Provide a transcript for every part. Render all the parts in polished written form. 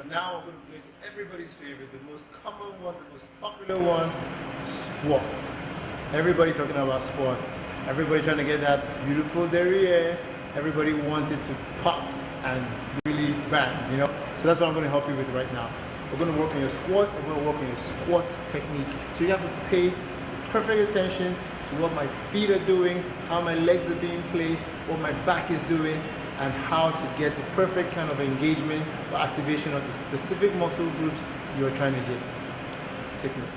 But now I'm going to go into everybody's favorite, the most common one, the most popular one, squats. Everybody talking about squats. Everybody trying to get that beautiful derriere. Everybody wants it to pop and really bang, you know? So that's what I'm going to help you with right now. We're going to work on your squats. I'm going to work on your squat technique. So you have to pay perfect attention to what my feet are doing, how my legs are being placed, what my back is doing, and how to get the perfect kind of engagement or activation of the specific muscle groups you're trying to hit. Take note.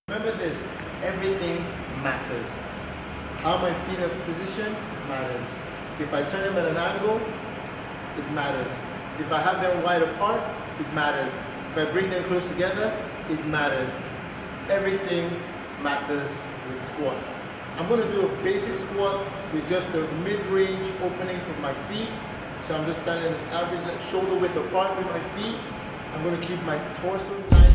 Remember this, everything matters. How my feet are positioned matters. If I turn them at an angle, it matters. If I have them wide apart, it matters. If I bring them close together, it matters. Everything matters with squats. I'm going to do a basic squat with just a mid-range opening from my feet. So I'm just standing average shoulder width apart with my feet. I'm going to keep my torso nice.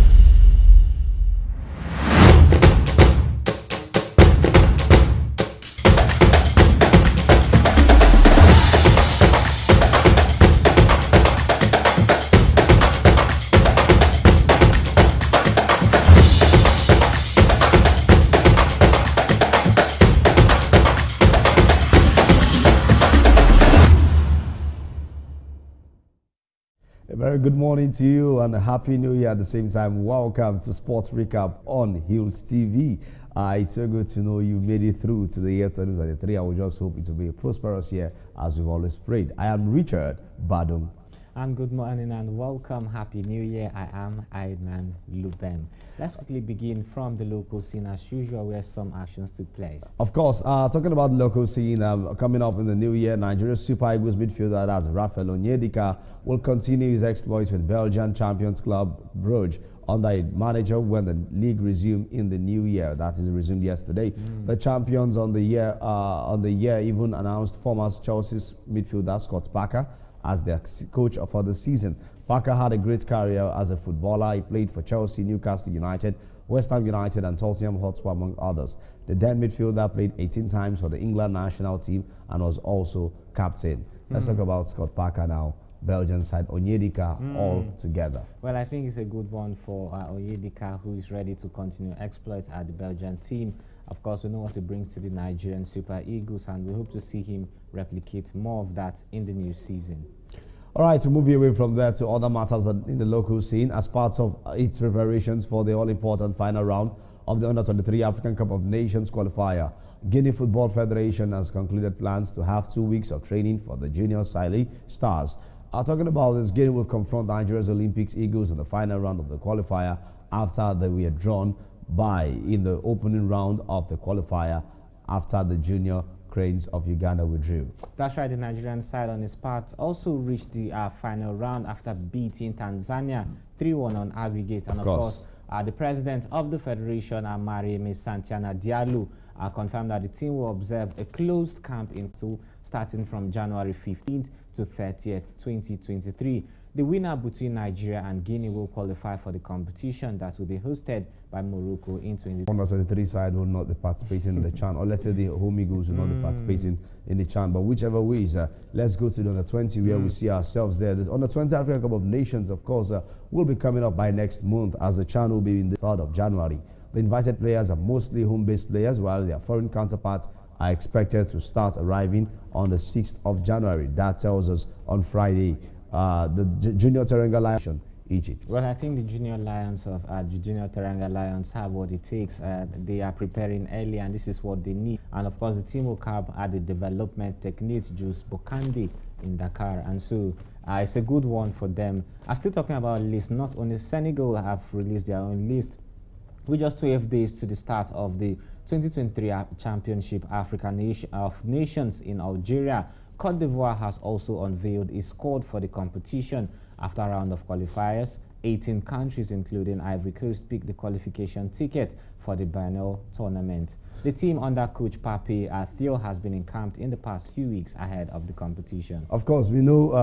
A very good morning to you and a happy new year at the same time. Welcome to Sports Recap on Hills TV. It's so good to know you made it through to the year 2023. I will just hope it will be a prosperous year as we've always prayed. I am Richard Badum. And good morning and welcome. Happy New Year. I am Aiman Lubem. Let's quickly begin from the local scene as usual where some actions took place. Of course, talking about local scene, coming up in the new year, Nigeria Super Eagles midfielder as Raphael Onyedika will continue his exploits with Belgian Champions Club Brugge under a manager when the league resumed in the new year. That is resumed yesterday. The champions on the year even announced former Chelsea's midfielder Scott Parker as their coach for the season. Parker had a great career as a footballer. He played for Chelsea, Newcastle United, West Ham United and Tottenham Hotspur among others. The then midfielder played 18 times for the England national team and was also captain. Let's talk about Scott Parker now. Belgian side, Onyedika all together. Well, I think it's a good one for Onyedika, who is ready to continue exploits at the Belgian team. Of course, we know what he brings to the Nigerian Super Eagles, and we hope to see him replicate more of that in the new season. All right, to move away from there to other matters in the local scene, as part of its preparations for the all-important final round of the Under-23 African Cup of Nations qualifier, Guinea Football Federation has concluded plans to have 2 weeks of training for the junior Sile Stars. Talking about this, Guinea will confront Nigeria's Olympics Eagles in the final round of the qualifier after they were drawn by in the opening round of the qualifier after the junior Cranes of Uganda withdrew. That's right, the Nigerian side on its part also reached the final round after beating Tanzania 3-1 on aggregate. And of course, the president of the federation, Marieme Santiana Diallo, confirmed that the team will observe a closed camp starting from January 15th to 30th, 2023. The winner between Nigeria and Guinea will qualify for the competition that will be hosted by Morocco in 2023. Under-23 side will not be participating in the CHAN, or let's say the home Eagles will not be participating in the CHAN. But whichever way is, let's go to the Under-20 where we see ourselves there. The Under-20 African Cup of Nations, of course, will be coming up by next month as the CHAN will be in the 3rd of January. The invited players are mostly home-based players, while their foreign counterparts are expected to start arriving on the 6th of January. That tells us on Friday. The Junior Teranga Lions, Egypt. Well, I think the Junior Lions of the Junior Teranga Lions have what it takes. They are preparing early, and this is what they need. And of course, the team will come at the development technique, Juice Bokande in Dakar, and so it's a good one for them. I'm still talking about list. Not only Senegal have released their own list. With just 12 days to the start of the 2023 Championship African of Nations in Algeria, Cote d'Ivoire has also unveiled its squad for the competition. After a round of qualifiers, 18 countries, including Ivory Coast, picked the qualification ticket for the Biennial tournament. The team under coach Pape Theo has been encamped in the past few weeks ahead of the competition. Of course, we know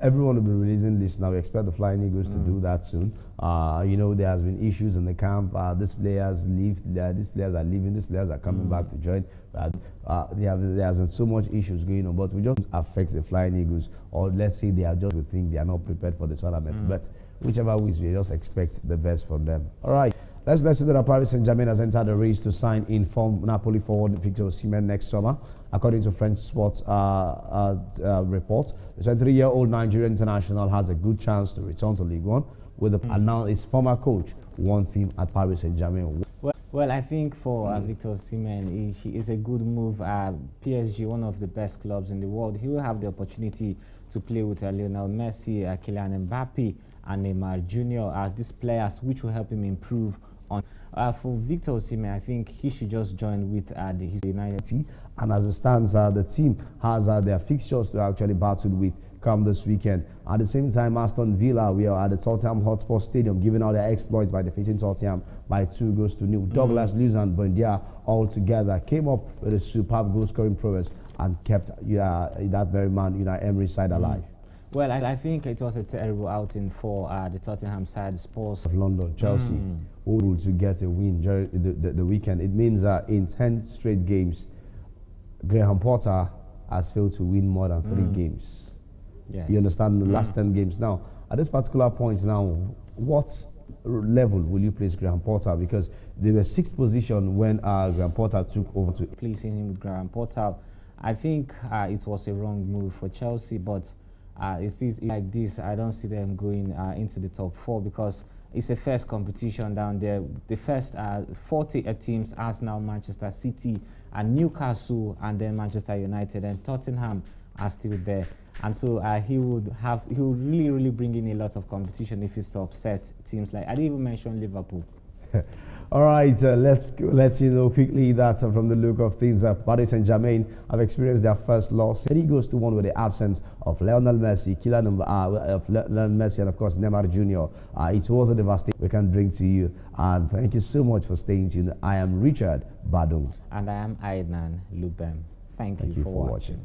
everyone will be releasing lists now. We expect the Flying Eagles to do that soon. You know, there has been issues in the camp. These players leave. These players are leaving. These players are coming back to join. There has been so much issues going on, but we just affects the Flying Eagles, or let's say they are just we think they are not prepared for the tournament. But whichever ways, we just expect the best from them. All right. Let's see that Paris Saint-Germain has entered the race to sign in form Napoli forward Victor Osimhen next summer. According to French sports report, the 23-year-old Nigerian international has a good chance to return to Ligue 1 with announced his former coach wants him at Paris Saint-Germain. Well, I think for Victor Osimhen, he is a good move. PSG, one of the best clubs in the world, he will have the opportunity to play with Lionel Messi, Kylian Mbappe, and Neymar Jr. These players which will help him improve on. For Victor Osimhen, I think he should just join with his United team. And as it stands, the team has their fixtures to actually battle with come this weekend. At the same time, Aston Villa, we are at the Tottenham Hotspur Stadium, giving out their exploits by defeating Tottenham by 2-0. Douglas Luiz and Buendia all together came up with a superb goal-scoring prowess and kept that very man, Unai Emery's side alive. Well, I think it was a terrible outing for the Tottenham side. Spurs of London, Chelsea, able to get a win during the weekend. It means in 10 straight games, Graham Potter has failed to win more than 3 games. Yes. You understand? The last 10 games. Now, at this particular point now, what level will you place Graham Potter? Because they were 6th position when Graham Potter took over. To placing him with Graham Potter, I think it was a wrong move for Chelsea, but it's like this. I don't see them going into the top 4 because it's a first competition down there. The first 40 teams, Arsenal, Manchester City, and Newcastle, and then Manchester United and Tottenham are still there. And so he would really bring in a lot of competition if he's to upset teams like, I didn't even mention Liverpool. All right, let's let you know quickly that from the look of things, Paris Saint-Germain have experienced their first loss. 3-1 with the absence of Lionel Messi, Lionel Messi, and of course Neymar Jr. It was a devastation we can bring to you, and thank you so much for staying tuned. I am Richard Badung, and I am Aidnan Lubem. Thank you for watching.